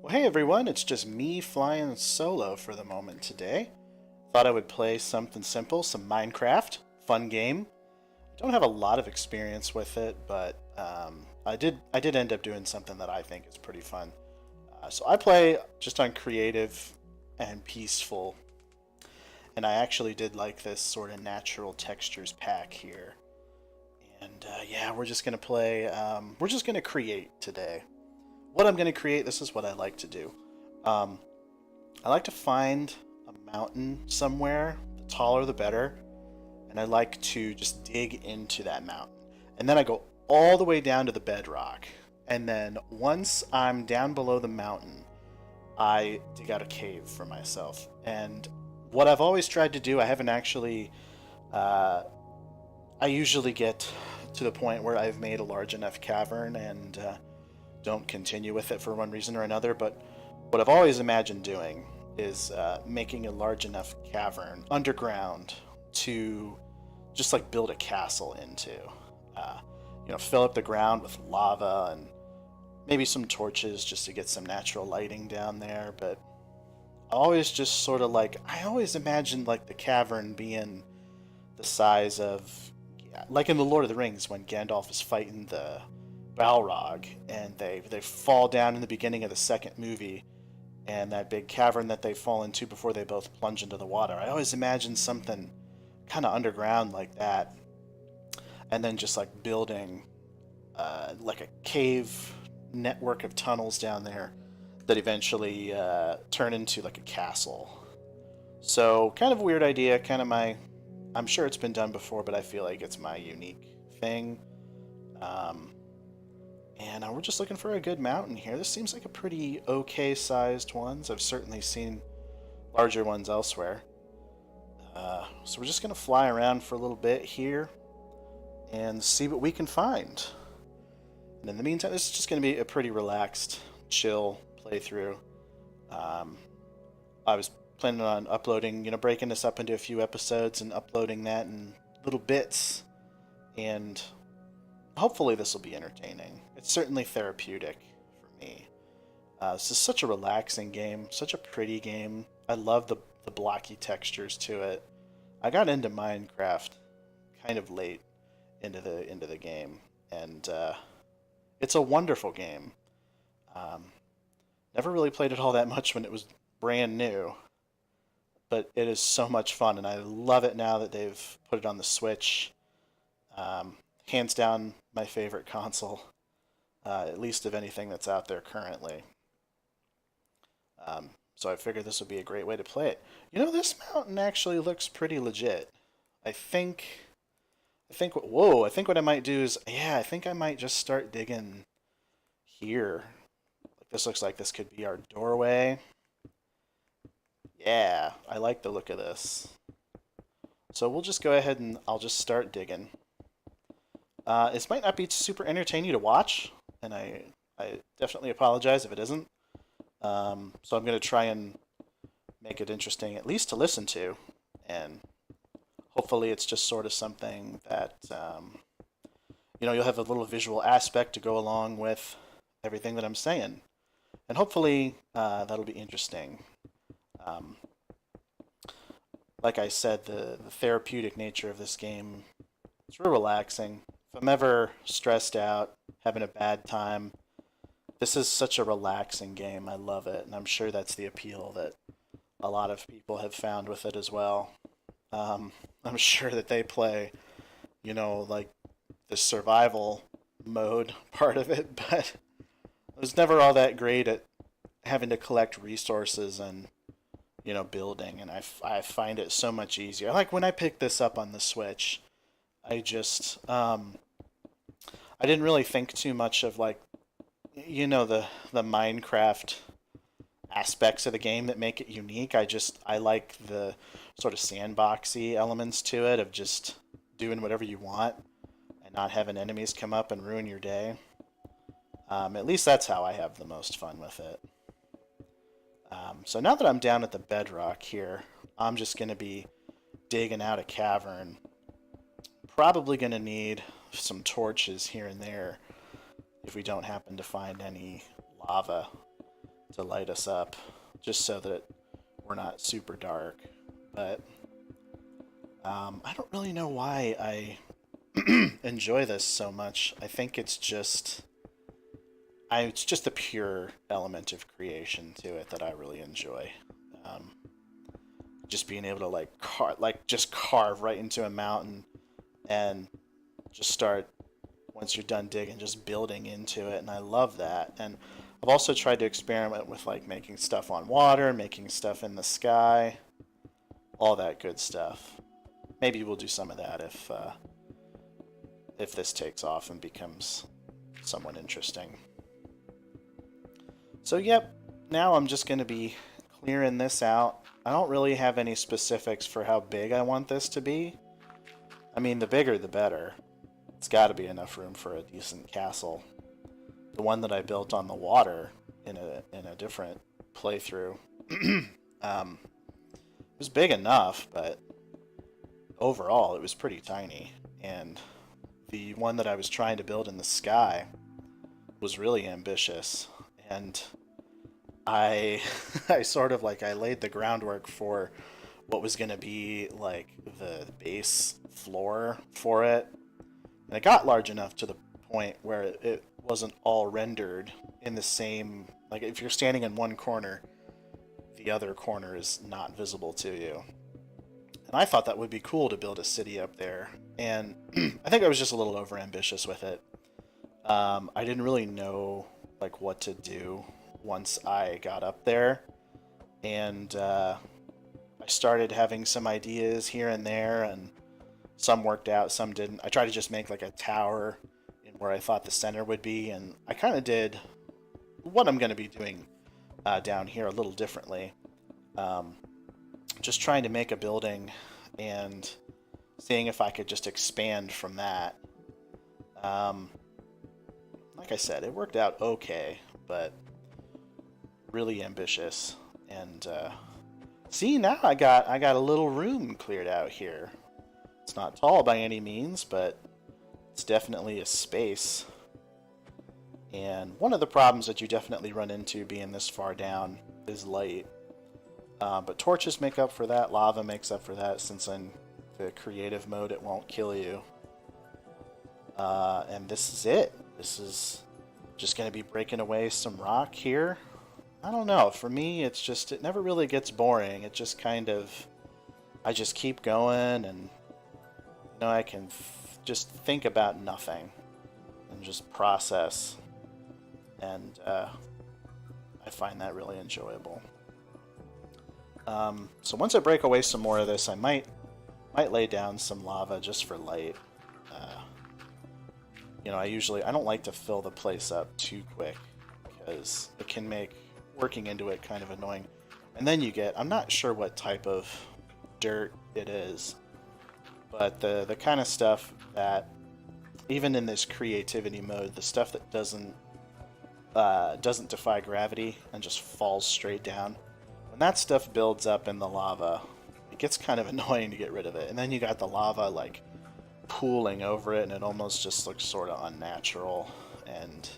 Well, hey everyone, it's just me flying solo for the moment today. Thought I would play something simple, some Minecraft, fun game. Don't have a lot of experience with it, but I did end up doing something that I think is pretty fun. So I play just on creative and peaceful, and I actually did like this sort of natural textures pack here. And yeah, we're just gonna play. We're just gonna create today. What I'm gonna create. This is what I like to do. Um, I like to find a mountain somewhere. The taller, the better. And I like to just dig into that mountain. And then I go all the way down to the bedrock. And then once I'm down below the mountain, I dig out a cave for myself. And what I've always tried to do, I haven't actually. Uh, I usually get to the point where I've made a large enough cavern and don't continue with it for one reason or another. But what I've always imagined doing is making a large enough cavern underground to just like build a castle into. Uh, fill up the ground with lava and maybe some torches just to get some natural lighting down there. But I always just sort of like, I always imagined like the cavern being the size of, yeah, like in the Lord of the Rings when Gandalf is fighting the Balrog and they fall down in the beginning of the second movie, and that big cavern that they fall into before they both plunge into the water. I always imagined something kind of underground like that, and then just like building like a cave network of tunnels down there that eventually turn into like a castle. So kind of a weird idea, kind of my. I'm sure it's been done before, but I feel like it's my unique thing. Um, and we're just looking for a good mountain here. This seems like a pretty okay sized one. I've certainly seen larger ones elsewhere. So we're just going to fly around for a little bit here and see what we can find. And in the meantime, this is just going to be a pretty relaxed, chill playthrough. Um, I was planning on uploading, breaking this up into a few episodes and uploading that in little bits. And hopefully this will be entertaining. It's certainly therapeutic for me. This is such a relaxing game, such a pretty game. I love the blocky textures to it. I got into Minecraft kind of late into the game, and it's a wonderful game. Um, Never really played it all that much when it was brand new, but it is so much fun, and I love it now that they've put it on the Switch. Hands down, my favorite console, at least of anything that's out there currently. So I figured this would be a great way to play it. This mountain actually looks pretty legit. I think, whoa, I think what I might do is, yeah, I think I might just start digging here. Like this looks like this could be our doorway. Yeah, I like the look of this. So we'll just go ahead and I'll just start digging. This might not be super entertaining to watch, and I definitely apologize if it isn't. So I'm going to try and make it interesting, at least to listen to, and hopefully it's just sort of something that, you'll have a little visual aspect to go along with everything that I'm saying. And hopefully that'll be interesting. Um, like I said, the therapeutic nature of this game, it's real relaxing. If I'm ever stressed out, having a bad time, this is such a relaxing game. I love it, and I'm sure that's the appeal that a lot of people have found with it as well. I'm sure that they play, like the survival mode part of it, but I was never all that great at having to collect resources and building, and I find it so much easier. Like when I picked this up on the Switch, I just I didn't really think too much of like the Minecraft aspects of the game that make it unique. I like the sort of sandboxy elements to it of just doing whatever you want and not having enemies come up and ruin your day. At least that's how I have the most fun with it. So now that I'm down at the bedrock here, I'm just going to be digging out a cavern. Probably going to need some torches here and there if we don't happen to find any lava to light us up, just so that we're not super dark. But I don't really know why I enjoy this so much. I think it's just the pure element of creation to it that I really enjoy. Um, just being able to just carve right into a mountain and just start once you're done digging, just building into it, and I love that. And I've also tried to experiment with like making stuff on water, making stuff in the sky, all that good stuff. Maybe we'll do some of that if this takes off and becomes somewhat interesting. So yep, now I'm just going to be clearing this out. I don't really have any specifics for how big I want this to be. I mean, the bigger the better. It's got to be enough room for a decent castle. The one that I built on the water in a different playthrough was big enough, but overall it was pretty tiny. And the one that I was trying to build in the sky was really ambitious, and I I sort of like I laid the groundwork for what was going to be like the base floor for it. And it got large enough to the point where it wasn't all rendered in the same, like if you're standing in one corner, the other corner is not visible to you. And I thought that would be cool to build a city up there. And I think I was just a little overambitious with it. I didn't really know like what to do once I got up there. And I started having some ideas here and there, and some worked out, some didn't. I tried to just make like a tower in where I thought the center would be, and I kind of did what I'm going to be doing down here a little differently. Just trying to make a building and seeing if I could just expand from that. Like I said, it worked out okay, but really ambitious. And see, now I got a little room cleared out here. It's not tall by any means, but it's definitely a space. And one of the problems that you definitely run into being this far down is light. But torches make up for that, lava makes up for that, since in the creative mode it won't kill you. And this is it. This is just going to be breaking away some rock here. I don't know, for me it's just, it never really gets boring. It just kind of, I just keep going, and I can just think about nothing and just process, and I find that really enjoyable. So once I break away some more of this, I might lay down some lava just for light. I don't like to fill the place up too quick because it can make working into it kind of annoying. And then you get, I'm not sure what type of dirt it is, but the kind of stuff that, even in this creativity mode, the stuff that doesn't defy gravity and just falls straight down, when that stuff builds up in the lava, it gets kind of annoying to get rid of it. And then you got the lava like pooling over it, and it almost just looks sort of unnatural, and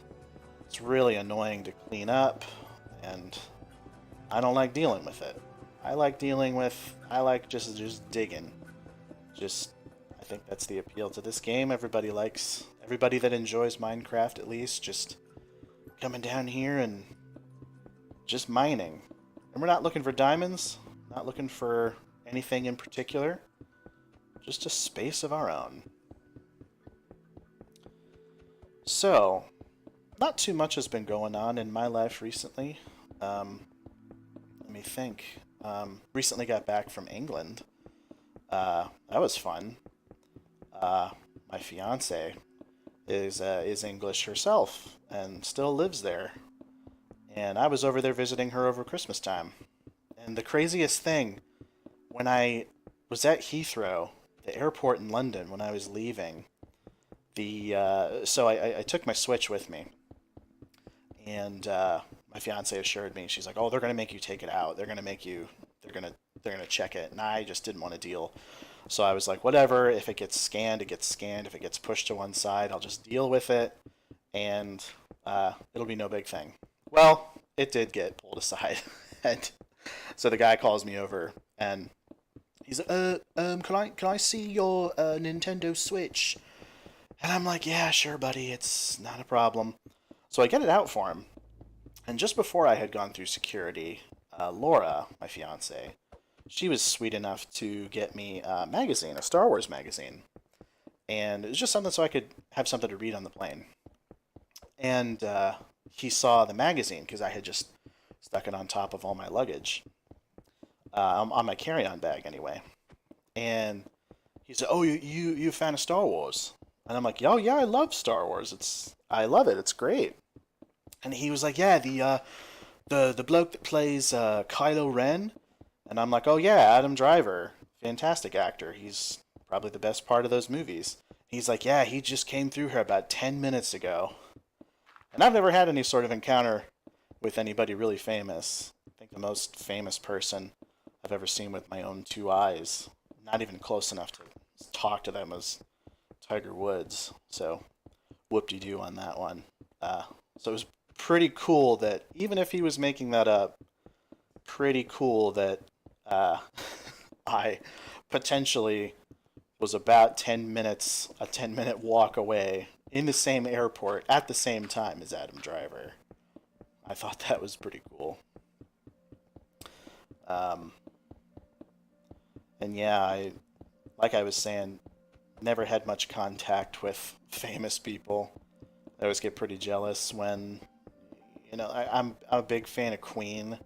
it's really annoying to clean up, and I don't like dealing with it. I like just digging. I think that's the appeal to this game. Everybody that enjoys Minecraft, at least, just coming down here and just mining. And we're not looking for diamonds, not looking for anything in particular, just a space of our own. So, not too much has been going on in my life recently. Let me think. Recently got back from England. That was fun. My fiance is English herself and still lives there. And I was over there visiting her over Christmas time. And the craziest thing, when I was at Heathrow, the airport in London, when I was leaving, so I took my Switch with me. And my fiance assured me, she's like, "Oh, they're gonna make you take it out. They're gonna check it." And I just didn't want to deal. So I was like, whatever. If it gets scanned, it gets scanned. If it gets pushed to one side, I'll just deal with it, and it'll be no big thing. Well, it did get pulled aside. And so the guy calls me over and he's like, can I see your Nintendo Switch? And I'm like, yeah, sure, buddy, it's not a problem. So I get it out for him. And just before I had gone through security, Laura, my fiance, she was sweet enough to get me a magazine, a Star Wars magazine. And it was just something so I could have something to read on the plane. And he saw the magazine because I had just stuck it on top of all my luggage, on my carry-on bag anyway. And he said, "Oh, you a fan of Star Wars?" And I'm like, "Oh yeah, I love Star Wars. I love it. It's great." And he was like, "Yeah, the bloke that plays Kylo Ren." And I'm like, "Oh yeah, Adam Driver, fantastic actor. He's probably the best part of those movies." He's like, "Yeah, he just came through here about 10 minutes ago." And I've never had any sort of encounter with anybody really famous. I think the most famous person I've ever seen with my own two eyes, not even close enough to talk to them, was Tiger Woods. So, whoop-de-doo on that one. So it was pretty cool that, even if he was making that up, pretty cool that I potentially was about 10 minutes, a 10-minute walk away in the same airport at the same time as Adam Driver. I thought that was pretty cool. And yeah, like I was saying, never had much contact with famous people. I always get pretty jealous when, I'm a big fan of Queen.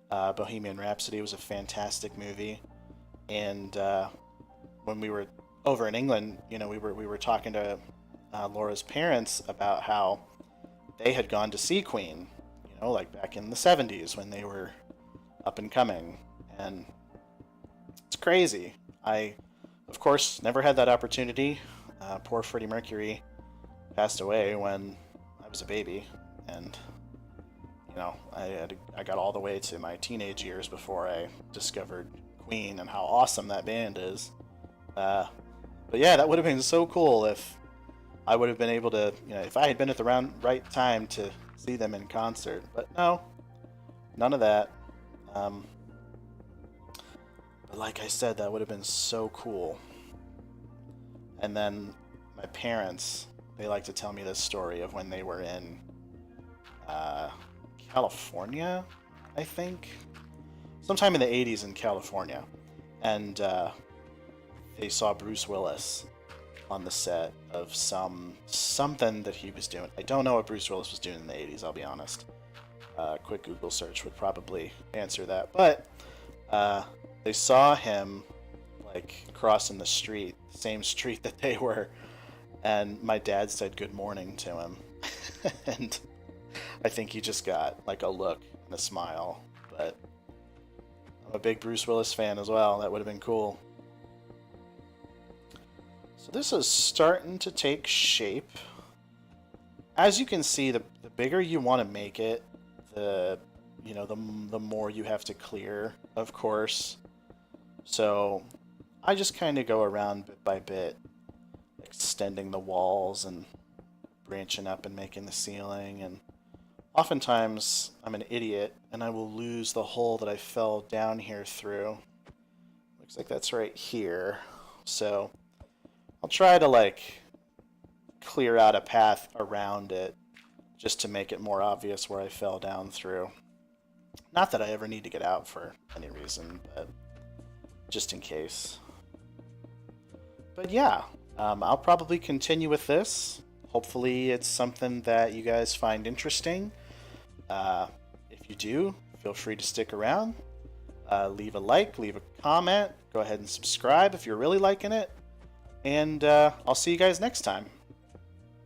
Bohemian Rhapsody was a fantastic movie, and when we were over in England, we were talking to Laura's parents about how they had gone to see Queen, like back in the 70s when they were up and coming, and it's crazy. I, of course, never had that opportunity. Poor Freddie Mercury passed away when I was a baby, and I got all the way to my teenage years before I discovered Queen and how awesome that band is. But yeah, that would have been so cool if I would have been able to, if I had been at the right time to see them in concert. But no, none of that. But like I said, that would have been so cool. And then my parents, they like to tell me this story of when they were in California, I think. Sometime in the 80s in California. And they saw Bruce Willis on the set of something that he was doing. I don't know what Bruce Willis was doing in the 80s, I'll be honest. A quick Google search would probably answer that. But they saw him crossing the street, the same street that they were, and my dad said good morning to him. And I think he just got a look and a smile. But I'm a big Bruce Willis fan as well. That would have been cool. So this is starting to take shape. As you can see, the bigger you want to make it, the more you have to clear, of course. So I just kind of go around bit by bit, extending the walls and branching up and making the ceiling. And oftentimes I'm an idiot and I will lose the hole that I fell down here through. Looks like that's right here. So I'll try to clear out a path around it just to make it more obvious where I fell down through. Not that I ever need to get out for any reason, but just in case. But yeah, I'll probably continue with this. Hopefully it's something that you guys find interesting. If you do, feel free to stick around. Leave a like, leave a comment. Go ahead and subscribe if you're really liking it. And I'll see you guys next time.